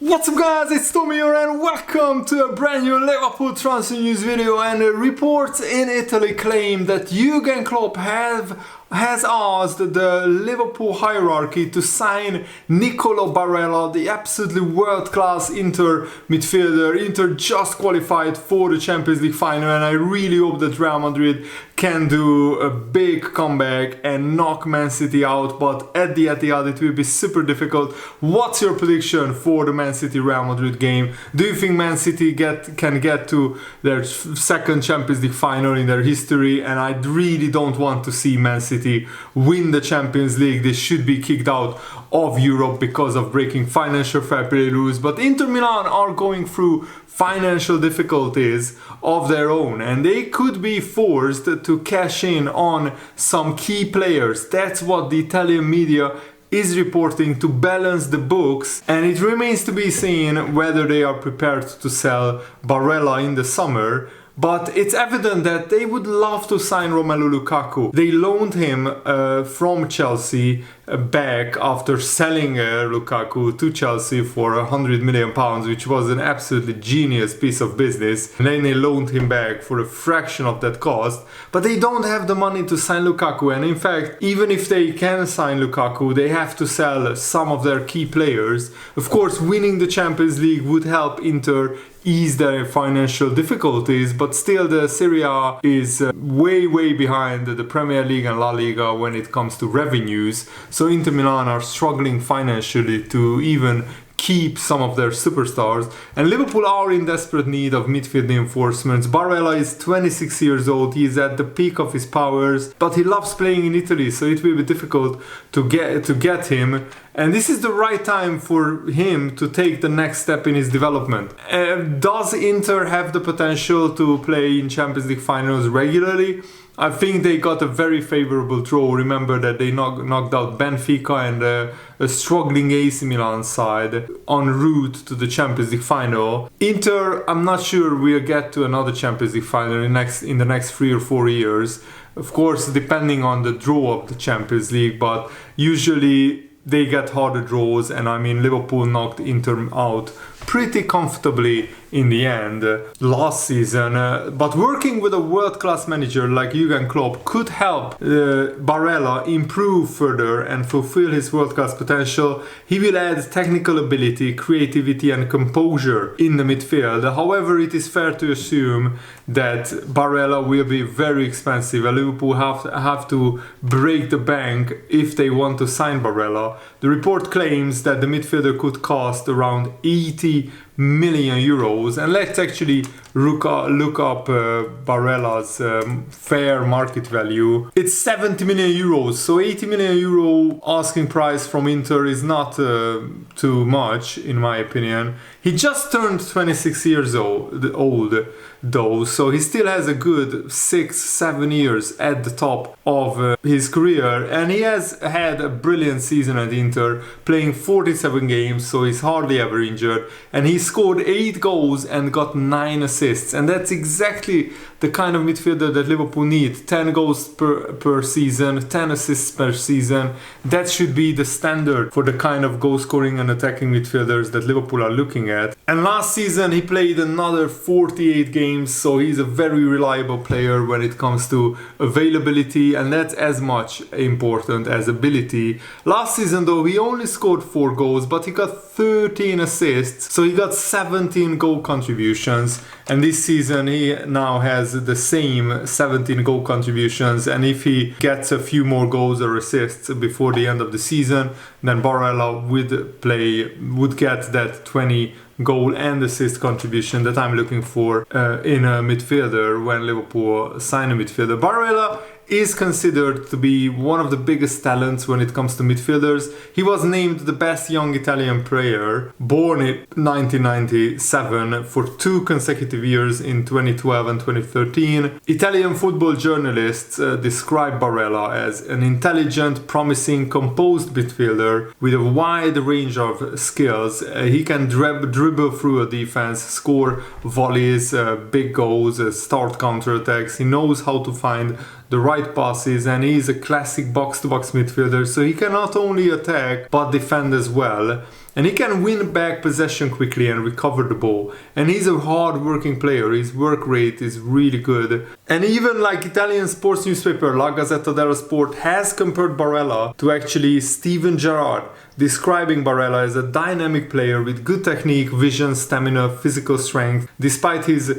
What's up guys, it's Tommy here and welcome to a brand new Liverpool transfer news video. And reports in Italy claim that Jurgen Klopp has asked the Liverpool hierarchy to sign Nicolo Barella, the absolutely world-class Inter midfielder. Inter just qualified for the Champions League final, and I really hope that Real Madrid can do a big comeback and knock Man City out, but at the Etihad it will be super difficult. What's your prediction for the Man City Real Madrid game? Do you think Man City can get to their second Champions League final in their history? And I really don't want to see Man City win the Champions League. They should be kicked out of Europe because of breaking financial fair play rules. But Inter Milan are going through financial difficulties of their own, and they could be forced to cash in on some key players. That's what the Italian media is reporting, to balance the books, and it remains to be seen whether they are prepared to sell Barella in the summer. But it's evident that they would love to sign Romelu Lukaku. They loaned him from Chelsea back after selling Lukaku to Chelsea for £100 million, which was an absolutely genius piece of business. And then they loaned him back for a fraction of that cost. But they don't have the money to sign Lukaku. And in fact, even if they can sign Lukaku, they have to sell some of their key players. Of course, winning the Champions League would help Inter ease their financial difficulties, but still the Serie A is way behind the Premier League and La Liga when it comes to revenues. So Inter Milan are struggling financially to even keep some of their superstars, and Liverpool are in desperate need of midfield reinforcements. Barella is 26 years old, he is at the peak of his powers, but he loves playing in Italy, so it will be difficult to get him. And this is the right time for him to take the next step in his development. Does Inter have the potential to play in Champions League finals regularly? I think they got a very favorable draw. Remember that they knocked out Benfica and a struggling AC Milan side en route to the Champions League final. Inter, I'm not sure we'll get to another Champions League final in the next 3 or 4 years. Of course, depending on the draw of the Champions League, but usually they get harder draws, and I mean Liverpool knocked Inter out pretty comfortably in the end last season. But working with a world-class manager like Jurgen Klopp could help Barella improve further and fulfill his world-class potential. He will add technical ability, creativity and composure in the midfield. However, it is fair to assume that Barella will be very expensive. Liverpool have to break the bank if they want to sign Barella. The report claims that the midfielder could cost around 80 million euros, and let's actually look up Barella's fair market value. It's 70 million euros, so 80 million euro asking price from Inter is not too much in my opinion. He just turned 26 years old though, so he still has a good 6-7 years at the top of his career, and he has had a brilliant season at Inter, playing 47 games, so he's hardly ever injured, and he scored 8 goals and got 9 assists, and that's exactly the kind of midfielder that Liverpool need. 10 goals per season, 10 assists per season. That should be the standard for the kind of goal scoring and attacking midfielders that Liverpool are looking at. And last season he played another 48 games, so he's a very reliable player when it comes to availability, and that's as much important as ability. Last season though, he only scored 4 goals, but he got 13 assists, so he got 17 goal contributions, and this season he now has the same 17 goal contributions, and if he gets a few more goals or assists before the end of the season, then Barella would get that 20 goal and assist contribution that I'm looking for in a midfielder when Liverpool sign a midfielder. Barella is considered to be one of the biggest talents when it comes to midfielders. He was named the best young Italian player, born in 1997, for 2 consecutive years in 2012 and 2013. Italian football journalists describe Barella as an intelligent, promising, composed midfielder with a wide range of skills. He can dribble through a defense, score volleys, big goals, start counterattacks. He knows how to find the right passes, and he's a classic box-to-box midfielder, so he can not only attack but defend as well. and he can win back possession quickly and recover the ball. And he's a hard-working player. His work rate is really good. And even like Italian sports newspaper La Gazzetta dello Sport has compared Barella to actually Steven Gerrard, describing Barella as a dynamic player with good technique, vision, stamina, physical strength. Despite he's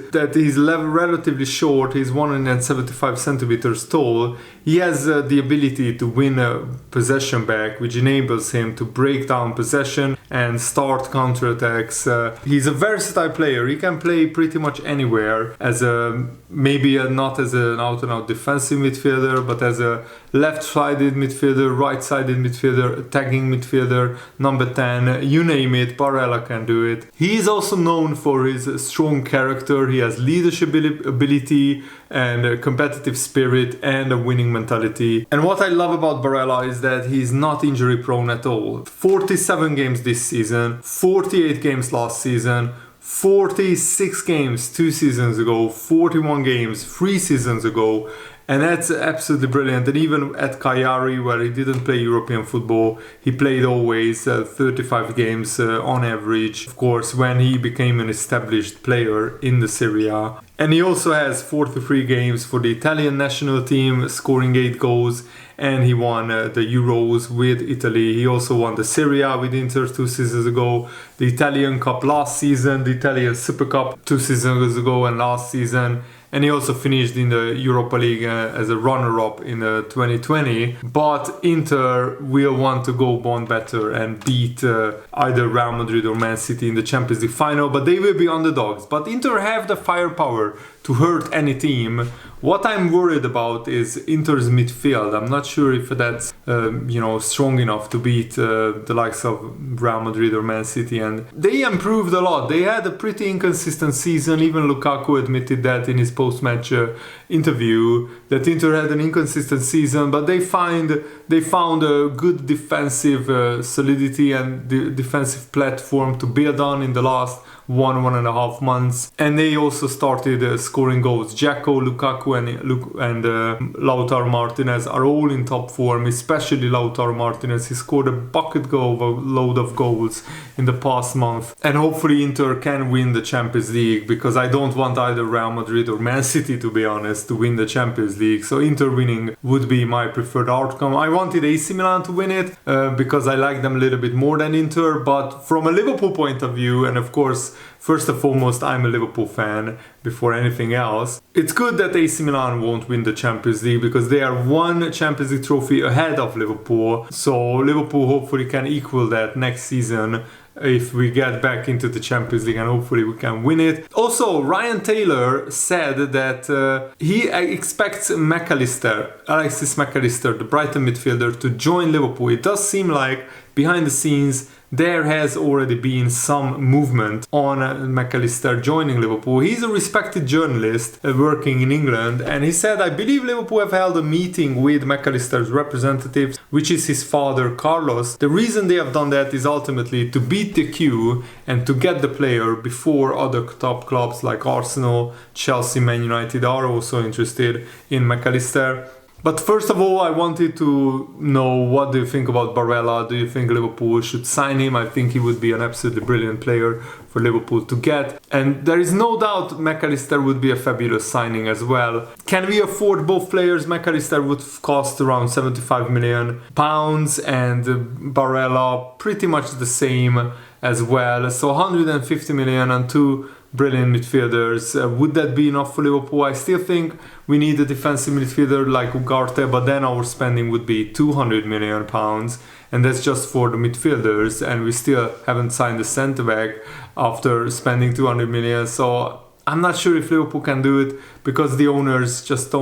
relatively short, he's 175 centimeters tall, he has the ability to win a possession back, which enables him to break down possession and start counterattacks. He's a versatile player. He can play pretty much anywhere as not as an out-and-out defensive midfielder, but as a left-sided midfielder, right-sided midfielder, attacking midfielder, number 10, you name it, Barella can do it. He is also known for his strong character. He has leadership ability and a competitive spirit and a winning mentality. And what I love about Barella is that he's not injury prone at all. 47 games this season, 48 games last season, 46 games 2 seasons ago, 41 games 3 seasons ago. And that's absolutely brilliant. And even at Cagliari, where he didn't play European football, he played always 35 games on average. Of course, when he became an established player in the Serie A. And he also has 43 games for the Italian national team, scoring 8 goals. And he won the Euros with Italy. He also won the Serie A with Inter 2 seasons ago, the Italian Cup last season, the Italian Super Cup 2 seasons ago and last season. And he also finished in the Europa League as a runner-up in 2020. But Inter will want to go one better and beat either Real Madrid or Man City in the Champions League final. But they will be underdogs. But Inter have the firepower to hurt any team. What I'm worried about is Inter's midfield. I'm not sure if that's strong enough to beat the likes of Real Madrid or Man City. And they improved a lot. They had a pretty inconsistent season. Even Lukaku admitted that in his post-match interview, that Inter had an inconsistent season, but they found a good defensive solidity and defensive platform to build on in the last 1.5 months. And they also started scoring goals. Dzeko, Lukaku and Lautaro Martinez are all in top form, especially Lautaro Martinez. He scored a bucket load of goals in the past month. And hopefully Inter can win the Champions League, because I don't want either Real Madrid or Man City, to be honest, to win the Champions League. So Inter winning would be my preferred outcome. I wanted AC Milan to win it because I like them a little bit more than Inter. But from a Liverpool point of view, and of course, first and foremost, I'm a Liverpool fan before anything else. It's good that AC Milan won't win the Champions League, because they are one Champions League trophy ahead of Liverpool. So Liverpool hopefully can equal that next season if we get back into the Champions League, and hopefully we can win it. Also, Ryan Taylor said that he expects Alexis McAllister, the Brighton midfielder, to join Liverpool. It does seem like behind the scenes there has already been some movement on McAllister joining Liverpool. He's a respected journalist working in England, and he said, I believe Liverpool have held a meeting with McAllister's representatives, which is his father, Carlos. The reason they have done that is ultimately to beat the queue and to get the player before other top clubs like Arsenal, Chelsea, Man United are also interested in McAllister. But first of all, I wanted to know, what do you think about Barella? Do you think Liverpool should sign him? I think he would be an absolutely brilliant player for Liverpool to get. And there is no doubt McAllister would be a fabulous signing as well. Can we afford both players? McAllister would cost around £75 million and Barella pretty much the same as well. So 150 million and two brilliant midfielders. Would that be enough for Liverpool? I still think we need a defensive midfielder like Ugarte, but then our spending would be £200 million, and that's just for the midfielders, and we still haven't signed a centre back after spending 200 million. So I'm not sure if Liverpool can do it, because the owners just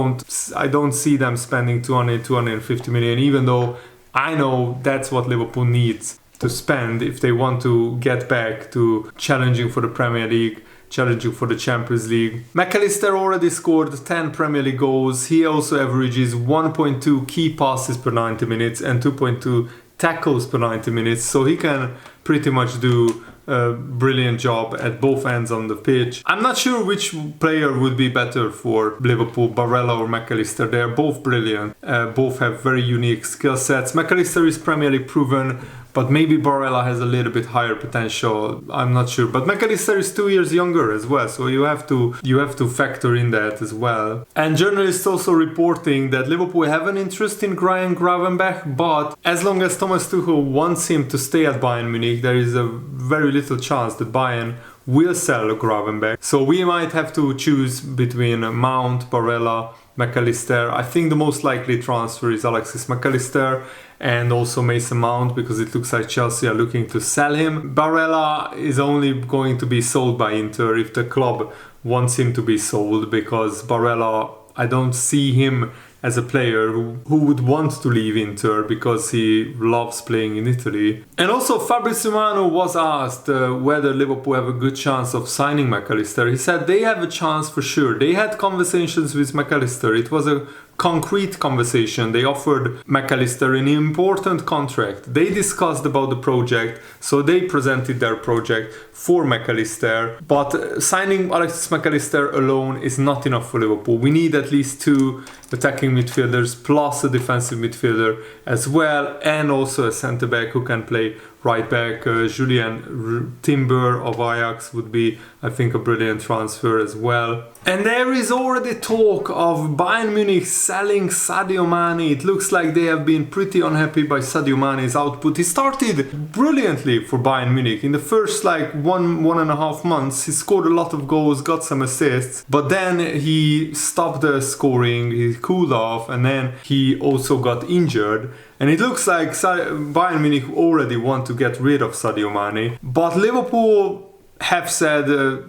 I don't see them spending 250 million, even though I know that's what Liverpool needs to spend if they want to get back to challenging for the Premier League, challenging for the Champions League. McAllister already scored 10 Premier League goals. He also averages 1.2 key passes per 90 minutes and 2.2 tackles per 90 minutes. So he can pretty much do a brilliant job at both ends on the pitch. I'm not sure which player would be better for Liverpool, Barella or McAllister. They're both brilliant. Both have very unique skill sets. McAllister is Premier League proven, but maybe Barella has a little bit higher potential. I'm not sure. But McAllister is 2 years younger as well, so you have to factor in that as well. And journalists also reporting that Liverpool have an interest in Ryan Gravenberch, but as long as Thomas Tuchel wants him to stay at Bayern Munich, there is a very little chance that Bayern will sell Gravenberch. So we might have to choose between Mount, Barella, McAllister. I think the most likely transfer is Alexis McAllister and also Mason Mount, because it looks like Chelsea are looking to sell him. Barella is only going to be sold by Inter if the club wants him to be sold, because Barella, I don't see him as a player who would want to leave Inter because he loves playing in Italy. And also Fabrizio Romano was asked whether Liverpool have a good chance of signing McAllister. He said they have a chance for sure. They had conversations with McAllister. It was a concrete conversation. They offered McAllister an important contract. They discussed about the project, so they presented their project for McAllister. But signing Alexis McAllister alone is not enough for Liverpool. We need at least 2 attacking midfielders plus a defensive midfielder as well, and also a centre back who can play right back. Julian Timber of Ajax would be, I think, a brilliant transfer as well. And there is already talk of Bayern Munich selling Sadio Mane. It looks like they have been pretty unhappy by Sadio Mane's output. He started brilliantly for Bayern Munich. In the first one and a half months, he scored a lot of goals, got some assists, but then he stopped the scoring, he cooled off, and then he also got injured. And it looks like Bayern Munich already want to get rid of Sadio Mane. But Liverpool have said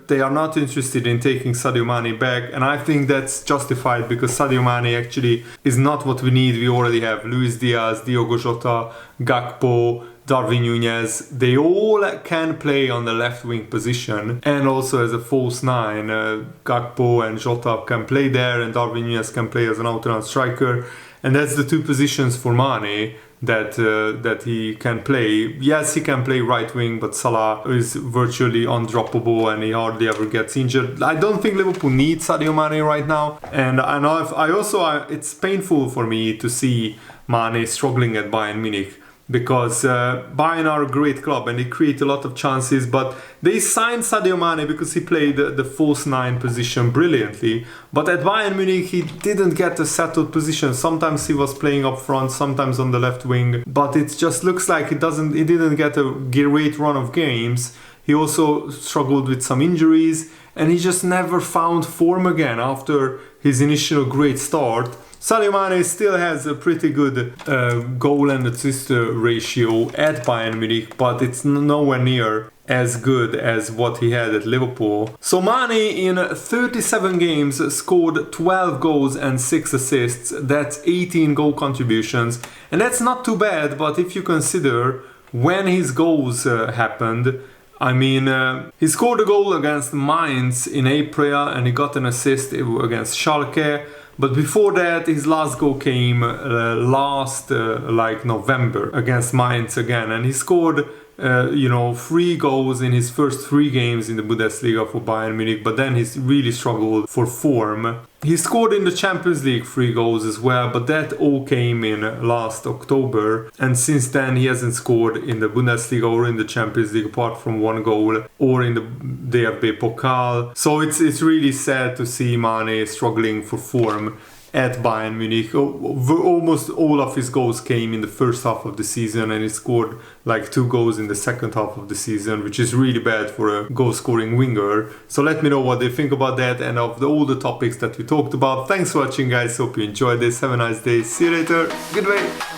they are not interested in taking Sadio Mane back. And I think that's justified, because Sadio Mane actually is not what we need. We already have Luis Diaz, Diogo Jota, Gakpo, Darwin Núñez. They all can play on the left wing position, and also as a false 9. Gakpo and Jota can play there, and Darwin Núñez can play as an out-and-out striker. And that's the 2 positions for Mane that he can play. Yes, he can play right wing, but Salah is virtually undroppable and he hardly ever gets injured. I don't think Liverpool needs Sadio Mane right now. And it's painful for me to see Mane struggling at Bayern Munich, because Bayern are a great club and they create a lot of chances, but they signed Sadio Mane because he played the false 9 position brilliantly. But at Bayern Munich he didn't get a settled position. Sometimes he was playing up front, sometimes on the left wing, but it just looks like he didn't get a great run of games. He also struggled with some injuries, and he just never found form again after his initial great start. Sadio Mane still has a pretty good goal and assist ratio at Bayern Munich, but it's nowhere near as good as what he had at Liverpool. So Mane in 37 games scored 12 goals and 6 assists. That's 18 goal contributions, and that's not too bad. But if you consider when his goals happened, I mean, he scored a goal against Mainz in April and he got an assist against Schalke. But before that, his last goal came November against Mainz again, and he scored 3 goals in his first 3 games in the Bundesliga for Bayern Munich, but then he's really struggled for form. He scored in the Champions League 3 goals as well, but that all came in last October, and since then he hasn't scored in the Bundesliga or in the Champions League apart from 1 goal, or in the DFB Pokal. So it's really sad to see Mane struggling for form at Bayern Munich. Almost all of his goals came in the first half of the season, and he scored 2 goals in the second half of the season, which is really bad for a goal-scoring winger. So let me know what you think about that and of all the topics that we talked about. Thanks for watching, guys. Hope you enjoyed this. Have a nice day. See you later. Goodbye.